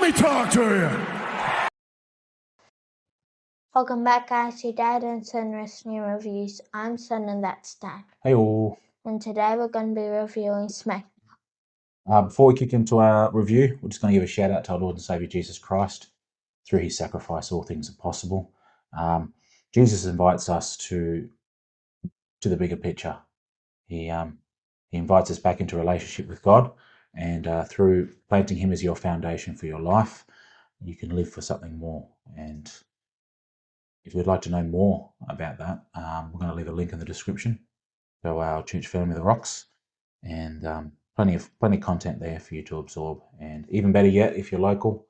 me talk to you. Welcome back, guys, to Dad and Son Wrestling Reviews. I'm Son and that's Dad. Hey all. And today we're going to be reviewing Smackdown. Before we kick into our review, we're just going to give a shout out to our Lord and Saviour Jesus Christ. Through his sacrifice, all things are possible. Jesus invites us to the bigger picture. He invites us back into a relationship with God, and through planting him as your foundation for your life, you can live for something more. And if you'd like to know more about that, we're going to leave a link in the description to our Church Family of the Rocks, and plenty of content there for you to absorb. And even better yet, if you're local,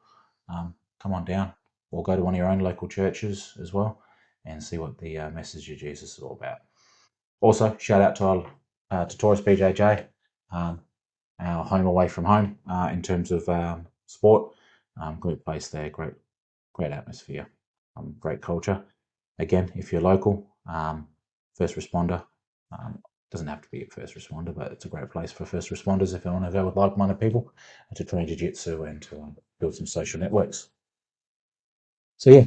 come on down or go to one of your own local churches as well and see what the message of Jesus is all about. Also, shout out to Taurus BJJ, our home away from home in terms of sport. Great place there, great atmosphere, great culture. Again, if you're local, first responder, doesn't have to be a first responder, but it's a great place for first responders if you want to go with like-minded people to train jiu-jitsu and to build some social networks. So yeah,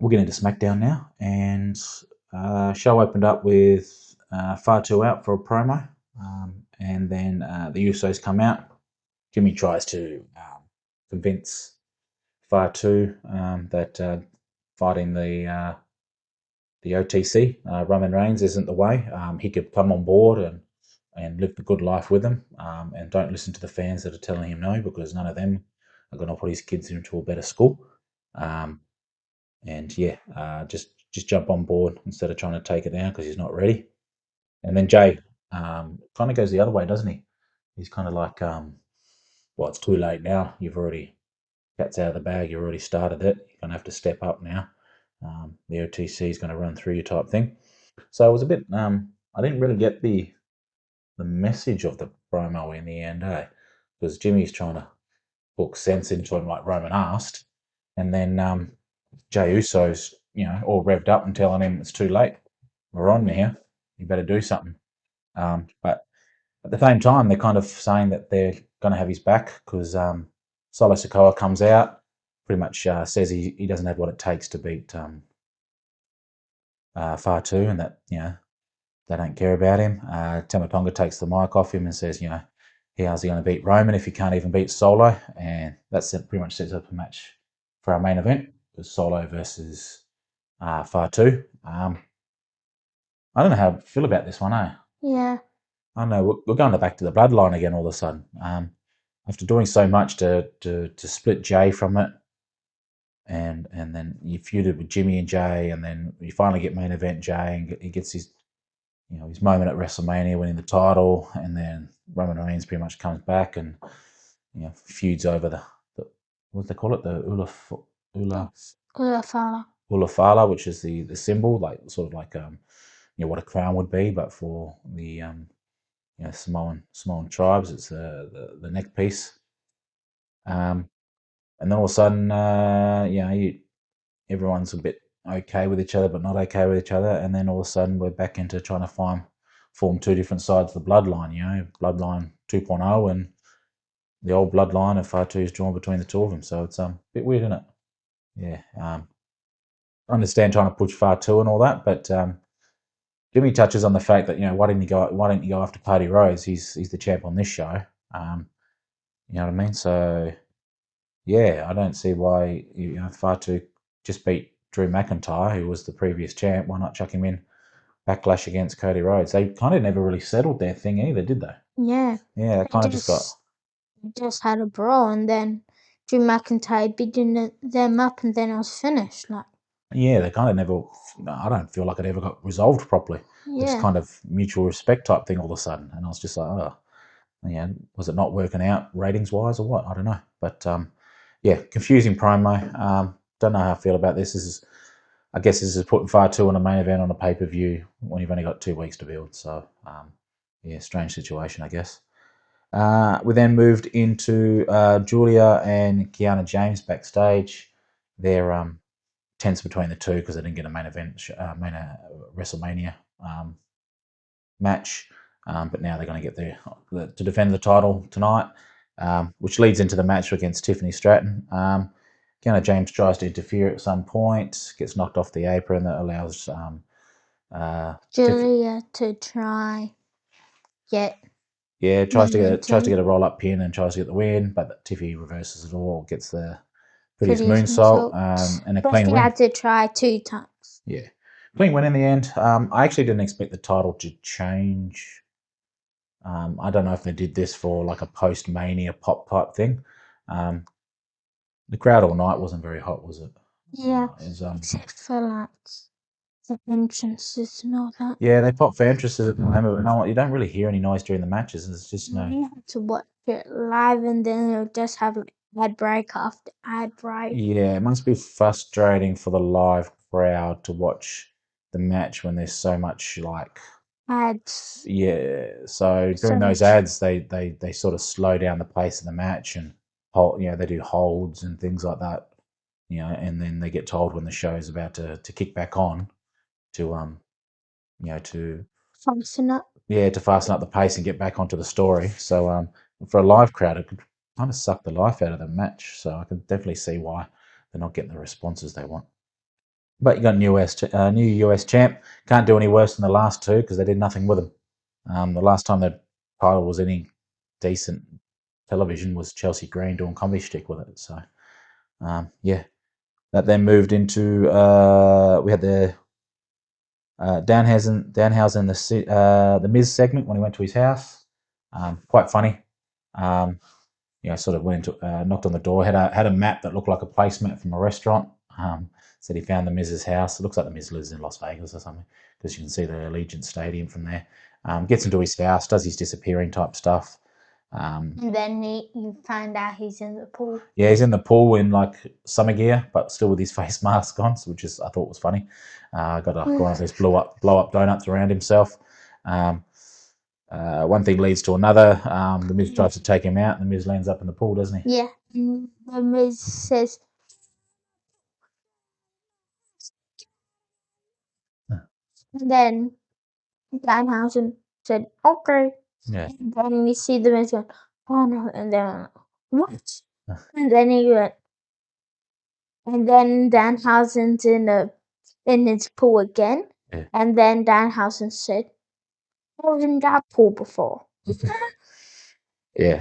we'll get into Smackdown now, and show opened up with Fatu out for a promo, and then the Usos come out. Jimmy tries to convince Fatu that fighting the OTC, Roman Reigns, isn't the way. He could come on board and live the good life with them, and don't listen to the fans that are telling him no, because none of them are going to put his kids into a better school. And yeah, just jump on board instead of trying to take it down because he's not ready. And then Jay kind of goes the other way, doesn't he? He's kind of like, well, it's too late now. You've already, cat's out of the bag. You already started it. You're going to have to step up now. The OTC is going to run through you type thing. So it was a bit, I didn't really get the message of the promo in the end, because Jimmy's trying to hook sense into him like Roman asked. And then Jey Uso's, all revved up and telling him it's too late. We're on now. You better do something. But at the same time, they're kind of saying that they're going to have his back because Solo Sikoa comes out, pretty much says he doesn't have what it takes to beat Fatu, and that they don't care about him. Tama Tonga takes the mic off him and says, how's he going to beat Roman if he can't even beat Solo? And that's pretty much sets up a match for our main event. Solo versus Fatu. I don't know how I feel about this one, Yeah. I don't know. We're going back to the Bloodline again all of a sudden. After doing so much to split Jay from it, and then you feuded with Jimmy and Jay, and then you finally get main event Jay, and he gets his his moment at WrestleMania winning the title, and then Roman Reigns pretty much comes back and feuds over the what do they call it, the Ulafala, which is the symbol, like sort of like what a crown would be, but for the Samoan tribes, it's the neck piece. And then all of a sudden, everyone's a bit okay with each other, but not okay with each other. And then all of a sudden, we're back into trying to form two different sides of the Bloodline. Bloodline 2.0 and the old Bloodline of Fatu is drawn between the two of them. So it's a bit weird, isn't it? Yeah. I understand trying to push Fatu and all that, but Jimmy touches on the fact that why didn't you go after Cody Rhodes? He's the champ on this show. You know what I mean? So yeah, I don't see why Fatu just beat Drew McIntyre, who was the previous champ. Why not chuck him in Backlash against Cody Rhodes? They kind of never really settled their thing either, did they? Yeah. Yeah, they kind of just had a brawl, and then Drew McIntyre beating them up, and then it was finished. Yeah, they kind of never. I don't feel like it ever got resolved properly. Yeah. It's kind of mutual respect type thing all of a sudden, and I was just like, oh, was it not working out ratings wise or what? I don't know, but yeah, confusing promo. Don't know how I feel about this. I guess this is putting Fatu on a main event on a pay-per-view when you've only got 2 weeks to build. So yeah, strange situation, I guess. We then moved into Julia and Kiana James backstage. They're tense between the two because they didn't get a main event, WrestleMania match. But now they're going to get to defend the title tonight. which leads into the match against Tiffany Stratton. Kiana James tries to interfere at some point, gets knocked off the apron. That allows Julia to try get tries to get a roll up pin and tries to get the win, but Tiffy reverses it all, gets the prettiest moonsault, and a clean win. Had to try 2 times. Yeah, clean win in the end. I actually didn't expect the title to change. I don't know if they did this for like a post Mania pop type thing. The crowd all night wasn't very hot, was it? Yeah, except for like the entrances and all that. Yeah, they pop for entrances at the moment, but you don't really hear any noise during the matches. It's just You have to watch it live, and then they'll just have like ad break after ad break. Yeah, it must be frustrating for the live crowd to watch the match when there's so much like ads. Yeah, so during those ads, they sort of slow down the pace of the match and they do holds and things like that, and then they get told when the show is about to kick back on to to fasten up. Yeah, to fasten up the pace and get back onto the story. So for a live crowd, it could kind of suck the life out of the match. So I can definitely see why they're not getting the responses they want. But you got new US champ. Can't do any worse than the last two because they did nothing with them. The last time the title was any decent television was Chelsea Green doing comedy shtick with it. So yeah, that then moved into we had the Danhousen the Miz segment when he went to his house. Quite funny. Sort of went into knocked on the door. Had a map that looked like a placemat from a restaurant. Said he found the Miz's house. It looks like the Miz lives in Las Vegas or something because you can see the Allegiant Stadium from there. Gets into his house, does his disappearing type stuff. And then you find out he's in the pool. Yeah, he's in the pool in like summer gear, but still with his face mask on, which I thought was funny. Got one of those blow up donuts around himself. One thing leads to another. The Miz tries to take him out, and the Miz lands up in the pool, doesn't he? Yeah. The Miz says, and then Danhousen said, okay. Yeah. And then you see the Miz going, oh no, and then what? And then he went, and then Danhousen's in his pool again. Yeah. And then Danhousen said, I was in that pool before. Yeah.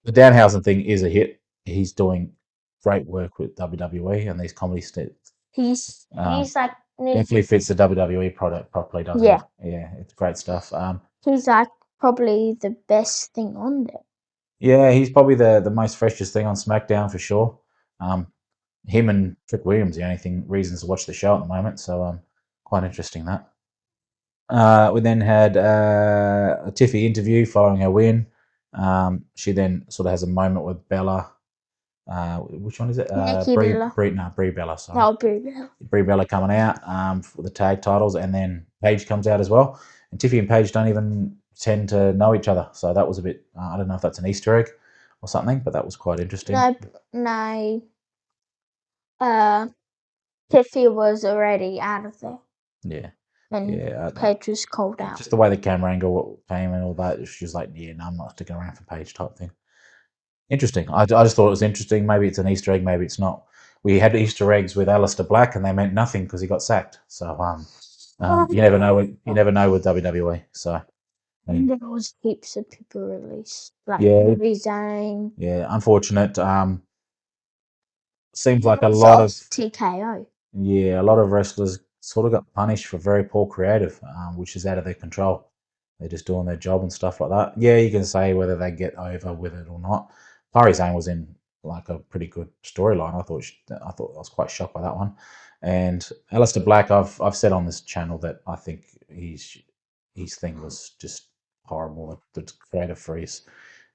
The Danhausen thing is a hit. He's doing great work with WWE and these comedy stints. He's like definitely fits the WWE product properly, doesn't he? Yeah, it's great stuff. He's like probably the best thing on there. Yeah, he's probably the most freshest thing on SmackDown for sure. Him and Trick Williams the only reasons to watch the show at the moment, so quite interesting that. We then had a Tiffy interview following her win. She then sort of has a moment with Bella. Which one is it? Brie Bella. Sorry. Oh, Brie Bella. Brie Bella coming out for the tag titles, and then Paige comes out as well. And Tiffy and Paige don't even tend to know each other, so that was a bit. I don't know if that's an Easter egg or something, but that was quite interesting. No. Tiffy was already out of there. Yeah. And Paige was called out. Just the way the camera angle came and all that, she was like, "Yeah, no, I'm not sticking around for Paige," type thing. Interesting. I just thought it was interesting. Maybe it's an Easter egg, maybe it's not. We had Easter eggs with Aleister Black, and they meant nothing because he got sacked. So you never know. You never know with WWE. So and there was heaps of people released, like resign. Yeah, unfortunate. Seems like a lot of TKO. Yeah, a lot of wrestlers sort of got punished for very poor creative, which is out of their control. They're just doing their job and stuff like that. Yeah, you can say whether they get over with it or not. Pari Zane was in like a pretty good storyline. I thought I was quite shocked by that one. And Aleister Black, I've said on this channel that I think his thing was just horrible. The creative freeze.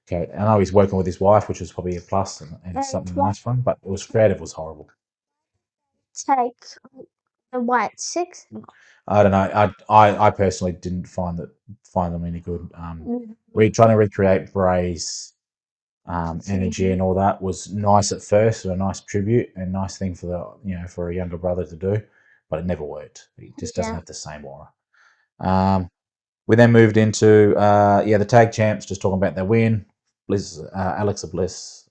Okay, I know he's working with his wife, which was probably a plus and something nice for him, but it was creative was horrible. Take the White Six. I don't know. I personally didn't find them any good. We're trying to recreate Bray's energy and all that was nice at first, and a nice tribute and nice thing for for a younger brother to do, but it never worked. He just doesn't have the same aura. We then moved into the tag champs, just talking about their win. Bliss, Alexa Bliss,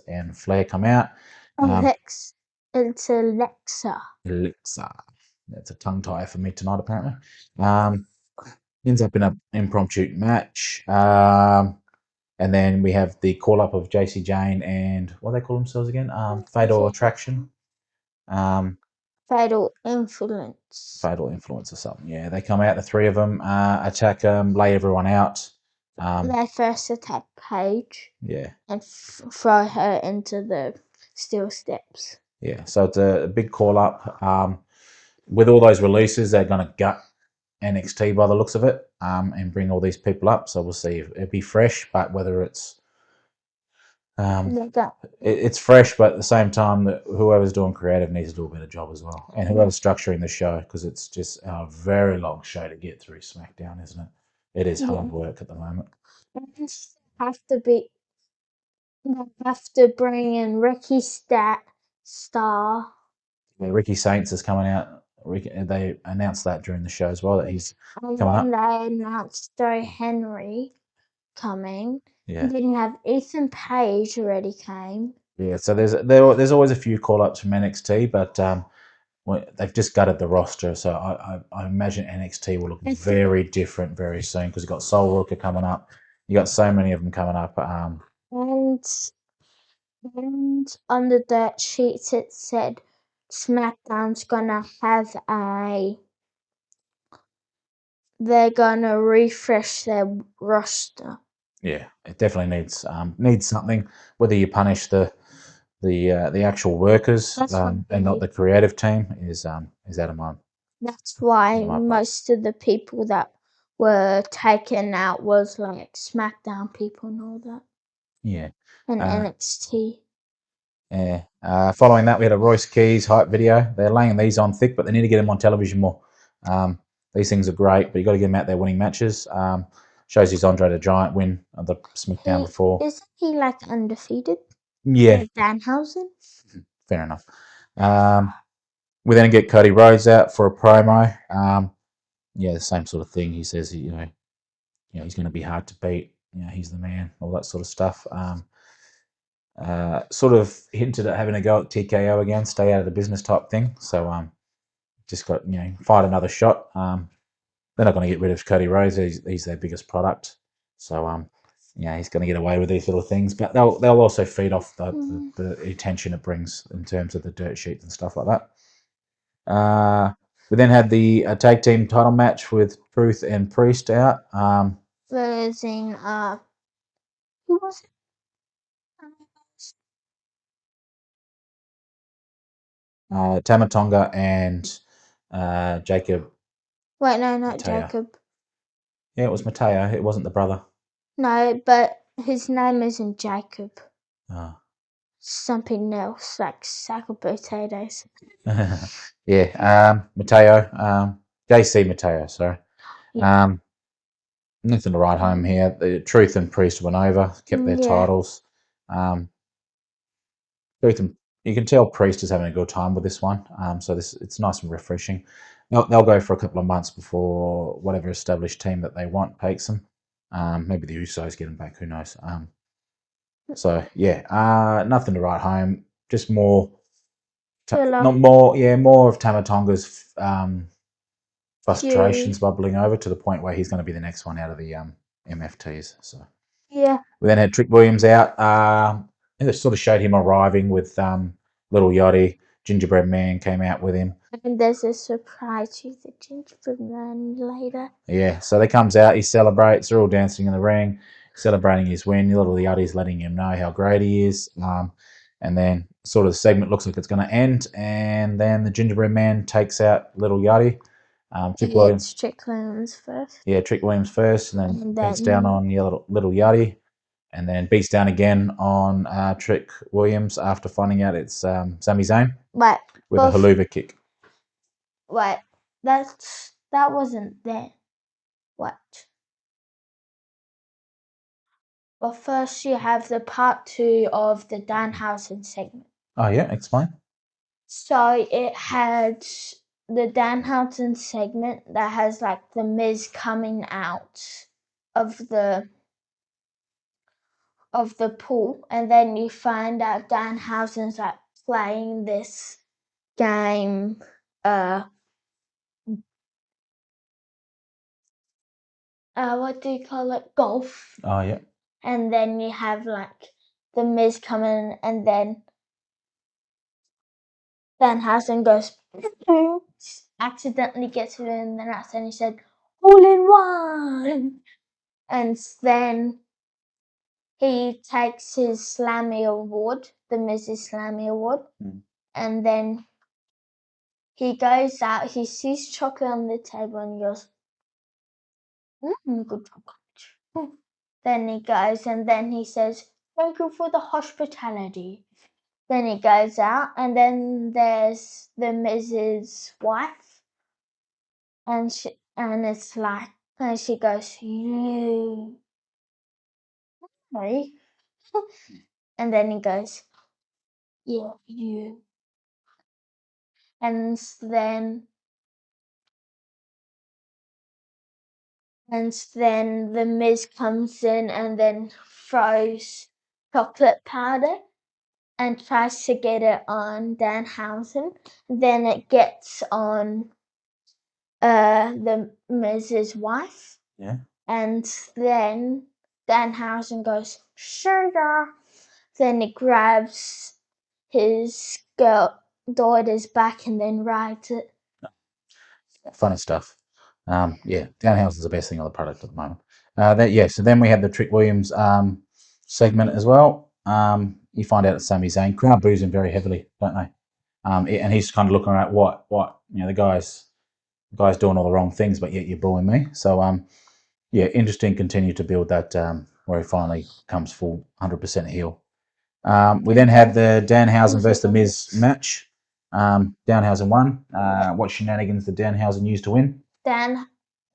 and Flair come out. It's Alexa. Alexa. That's a tongue tie for me tonight, apparently. Ends up in an impromptu match. And then we have the call up of JC Jane and what do they call themselves again? Fatal Attraction. Fatal Influence. Fatal Influence or something. Yeah, they come out, the three of them, attack them, lay everyone out. They first attack Paige. Yeah. And throw her into the steel steps. Yeah, so it's a big call up. With all those releases, they're going to gut NXT by the looks of it, and bring all these people up. So we'll see. It'll be fresh, but whether it's it's fresh, but at the same time, that whoever's doing creative needs to do a better job as well, and whoever's structuring the show, because it's just a very long show to get through SmackDown, isn't it? It is hard work at the moment. They have to bring in Ricky Star. Yeah, Ricky Saints is coming out. They announced that during the show as well, that he's coming up. And they announced Joe Henry coming. Yeah. And then you have Ethan Page already came. Yeah, so there's always a few call ups from NXT, but they've just gutted the roster, so I imagine NXT will look very different very soon, because you've got Soul Rooker coming up. You got so many of them coming up. And on the dirt sheets it said SmackDown's gonna have they're gonna refresh their roster. Yeah, it definitely needs something. Whether you punish the actual workers and not the creative team is out of my. That's why most of the people that were taken out was like SmackDown people and all that. Yeah. And NXT. Yeah. Following that, we had a Royce Keys hype video. They're laying these on thick, but they need to get them on television more. These things are great, but you got to get them out there winning matches. Shows his Andre the Giant win of the SmackDown before. Isn't he like undefeated? Yeah. Like Danhousen? Fair enough. We then get Cody Rhodes out for a promo. Yeah, the same sort of thing. He says, he's going to be hard to beat. He's the man. All that sort of stuff. Sort of hinted at having a go at TKO again, stay out of the business type thing. So just got fight another shot. They're not going to get rid of Cody Rhodes. He's their biggest product. So he's going to get away with these little things, but they'll also feed off the attention it brings in terms of the dirt sheets and stuff like that. We then had the tag team title match with Truth and Priest out. Losing who was it? Tama Tonga and Jacob. Wait, no, not Mateo. Jacob. Yeah, it was Mateo. It wasn't the brother. No, but his name isn't Jacob. Oh. Something else, like sack of potatoes. Yeah, Mateo. JC Mateo, sorry. Yeah. Nothing to write home here. The Truth and Priest went over, kept their titles. Truth and you can tell Priest is having a good time with this one. So it's nice and refreshing. They'll go for a couple of months before whatever established team that they want takes them. Maybe the Usos get them back. Who knows? So yeah, nothing to write home. Just more, more of Tama Tonga's frustrations bubbling over to the point where he's going to be the next one out of the MFTs. So yeah. We then had Trick Williams out. It sort of showed him arriving with Little Yachty. Gingerbread Man came out with him. And there's a surprise with the Gingerbread Man later. Yeah, so he comes out, he celebrates, they're all dancing in the ring, celebrating his win. Little Yachty's letting him know how great he is. And then sort of the segment looks like it's going to end, and then the Gingerbread Man takes out Little Yachty. Trick Williams first. Yeah, Trick Williams first, and then beats down on Little Yachty. And then beats down again on Trick Williams after finding out it's Sami Zayn with a haluva kick. Wait, that wasn't there. What? But first you have the part 2 of the Danhousen segment. Oh yeah, explain. So it had the Danhousen segment that has like the Miz coming out of the of the pool, and then you find out Danhousen's like playing this game, what do you call it? Golf. Oh, yeah. And then you have like the Miz come in, and then Danhausen goes, accidentally gets it in the nuts, and he said, all in one. And then he takes his Slammy award, the Miz's Slammy award, and then he goes out, he sees chocolate on the table, and he goes, good chocolate. Then he goes, and then he says, thank you for the hospitality. Then he goes out, and then there's the Mrs. wife, and it's like, and she goes, you, sorry. And then he goes, yeah, you. And then the Miz comes in and then throws chocolate powder and tries to get it on Danhausen. Then it gets on the Miz's wife. Yeah. And then Danhausen goes, sugar. Then he grabs his daughter's back and then rides it. Funny stuff. Yeah, Danhousen's the best thing on the product at the moment. So then we have the Trick Williams segment as well. You find out that Sami Zayn crowd boos him very heavily, don't they? And he's kind of looking at what the guy's doing all the wrong things, but yet you're booing me. So yeah, interesting. Continue to build that where he finally comes full 100% heel. We then had the Danhausen versus the Miz match. Danhausen won. What shenanigans did Danhausen use to win? Dan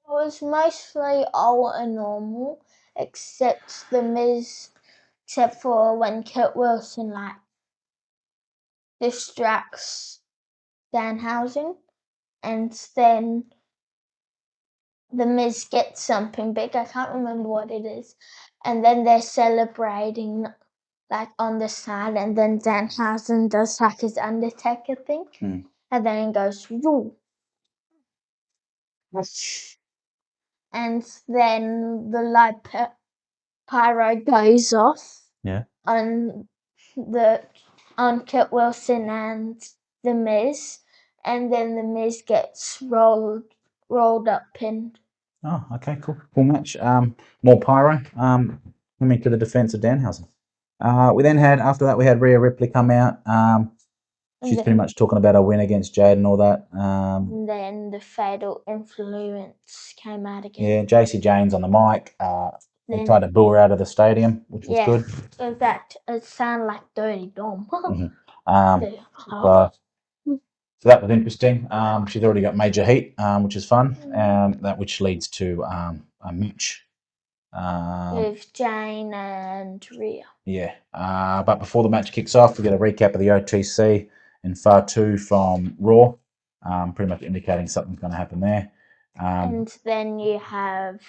was mostly all a normal, except for when Kurt Wilson like distracts Danhausen, and then the Miz gets something big. I can't remember what it is, and then they're celebrating like on the side, and then Danhausen does like his Undertaker thing, and then he goes, "Yo." And then the light pyro goes off. Yeah. On Kurt Wilson and the Miz, and then the Miz gets rolled up pinned. Oh, okay, cool match. More pyro. Coming to the defense of Danhausen. We then had after that we had Ria Ripley come out. She's pretty much talking about her win against Jade and all that. And then the Fatal Influence came out again. Yeah, JC James on the mic. They tried to boo her out of the stadium, which was good. It sounded like Dirty Dom. So that was interesting. She's already got major heat, which is fun, which leads to a match with Jane and Ria. Yeah, but before the match kicks off, we get a recap of the OTC and Far 2 from Raw, pretty much indicating something's going to happen there. And then you have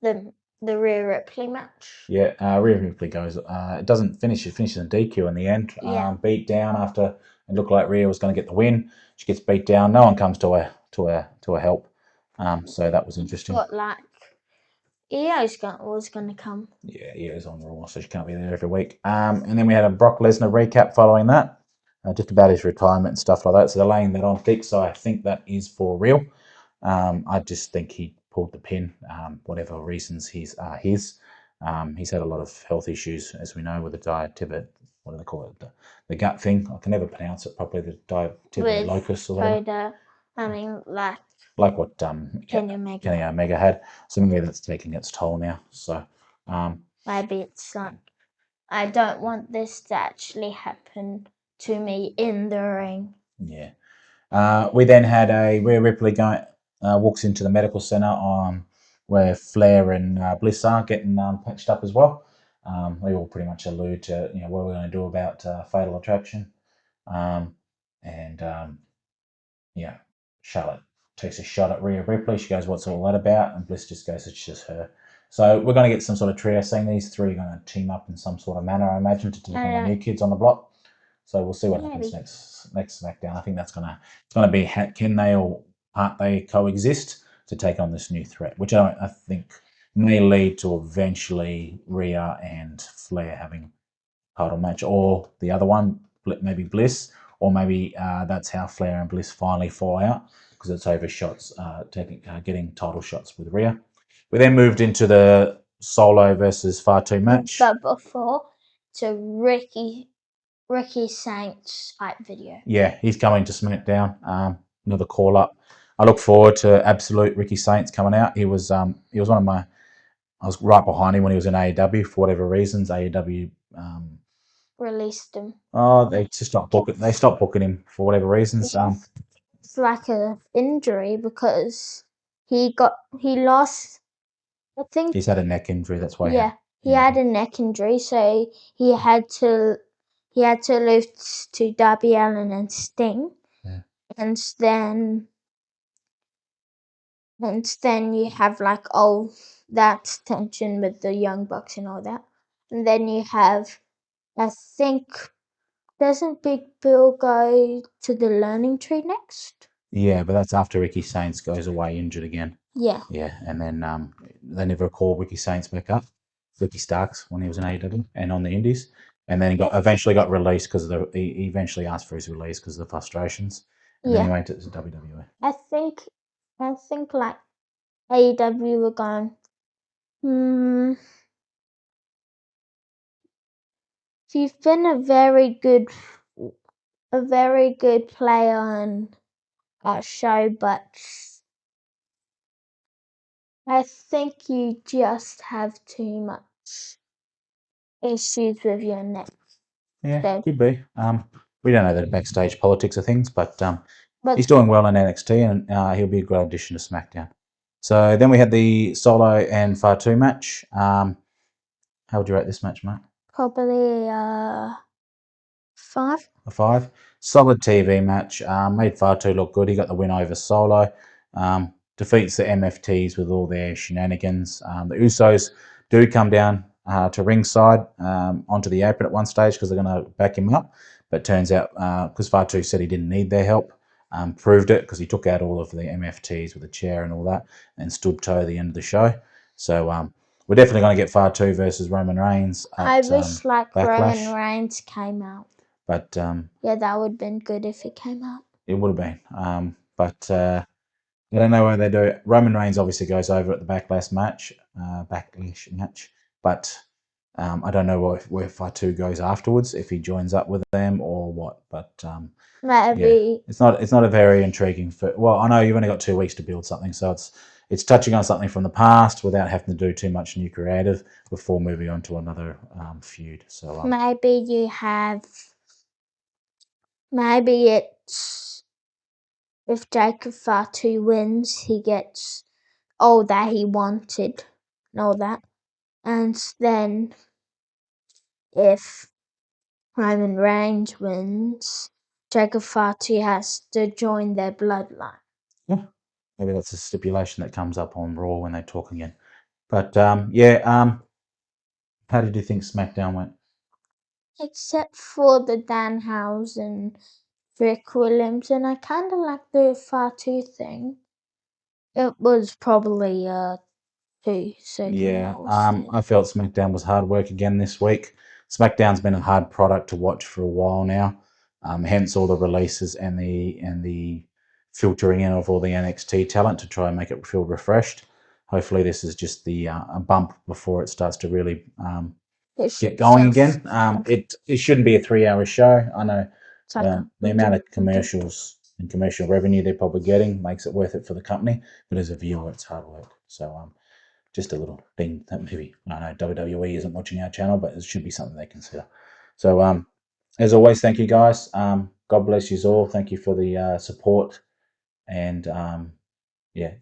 the Ria Ripley match. Yeah, Ria Ripley goes. It doesn't finish. It finishes in DQ in the end. Yeah. Beat down after it looked like Ria was going to get the win. She gets beat down. No one comes to her help. So that was interesting. But like, EO's was going to come. Yeah, EO's on Raw, so she can't be there every week. And then we had a Brock Lesnar recap following that, just about his retirement and stuff like that. So they're laying that on thick. So I think that is for real. I just think he pulled the pin, whatever reasons he's his. He's had a lot of health issues, as we know, with the diabetic. What do they call it? The gut thing. I can never pronounce it properly. The diabetic locus or whatever. Like what Kenny Omega had. So maybe that's taking its toll now. So maybe it's like, I don't want this to actually happen to me in the ring. Yeah. We then had a Rhea Ripley walks into the medical center where Flair and Bliss are getting patched up as well. They all pretty much allude to what we're going to do about Fatal Attraction, Charlotte takes a shot at Rhea Ripley. She goes, "What's all that about?" And Bliss just goes, "It's just her So we're going to get some sort of trio scene. These three are going to team up in some sort of manner, I imagine, to take on the new kids on the block. So we'll see what happens next SmackDown. I think that's going to be can they or can't they coexist to take on this new threat, which I think may lead to eventually Rhea and Flair having a title match, or the other one, maybe Bliss, or maybe that's how Flair and Bliss finally fall out because it's over shots, getting title shots with Rhea. We then moved into the Solo versus Fatu match. But before, to Ricky Saints hype video. Yeah, he's coming to SmackDown. Another call up. I look forward to absolute Ricky Saints coming out. He was one of my. I was right behind him when he was in AEW for whatever reasons. AEW released him. Oh, they just stopped booking. They stopped booking him for whatever reasons. It's like a injury because he lost. I think he's had a neck injury. That's why. Yeah, he had a neck injury, so he had to lose to Darby Allin and Sting. Yeah. And then you have like that tension with the Young Bucks and all that. And then you have, I think, doesn't Big Bill go to the Learning Tree next? Yeah, but that's after Ricky Saints goes away injured again. Yeah. Yeah, and then they never called Ricky Saints back up. Ricky Starks when he was in AEW and on the Indies, and then he eventually got released because he eventually asked for his release because of the frustrations, and then he went to WWE. I think like AEW were going, you've been a very good player on our show, but I think you just have too much issues with your neck. Yeah, could be. We don't know the backstage politics of things, but he's doing well in NXT, and he'll be a great addition to SmackDown. So then we had the Solo and Fatu match. How would you rate this match, mate? Probably 5. A 5. Solid TV match. Made Fatu look good. He got the win over Solo. Defeats the MFTs with all their shenanigans. The Usos do come down to ringside onto the apron at one stage because they're going to back him up. But turns out, because Fatu said he didn't need their help, proved it because he took out all of the MFTs with a chair and all that and stood toe at the end of the show. So we're definitely going to get Fatu versus Roman Reigns. I wish Roman Reigns came out. But yeah, that would have been good if it came out. It would have been. But I don't know where they do it. Roman Reigns obviously goes over at the Backlash match. But I don't know where Fatu goes afterwards, if he joins up with them or what. But maybe it's not a very intriguing. Well, I know you've only got 2 weeks to build something, so it's touching on something from the past without having to do too much new creative before moving on to another feud. So maybe you have. Maybe it's if Jacob Fatu wins, he gets all that he wanted and all that. And then if Roman Reigns wins, Jacob Fatu has to join their bloodline. Yeah, maybe that's a stipulation that comes up on Raw when they talk again. But how did you think SmackDown went? Except for the Danhousen, Rick Williams, and I kind of like the Fatu thing. It was probably 2. So yeah, I felt SmackDown was hard work again this week. SmackDown's been a hard product to watch for a while now. Hence all the releases and the filtering in of all the NXT talent to try and make it feel refreshed. Hopefully, this is just the a bump before it starts to really get going again. It shouldn't be a 3-hour show. I know the amount of commercials and commercial revenue they're probably getting makes it worth it for the company, but as a viewer, it's hard work. So just a little thing that maybe I know WWE isn't watching our channel, but it should be something they consider. So as always, thank you guys. God bless you all. Thank you for the support, and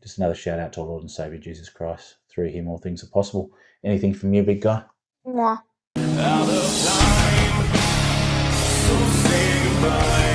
just another shout out to our Lord and Savior Jesus Christ. Through Him, all things are possible. Anything from you, big guy? Mwah. Out of time, so say goodbye.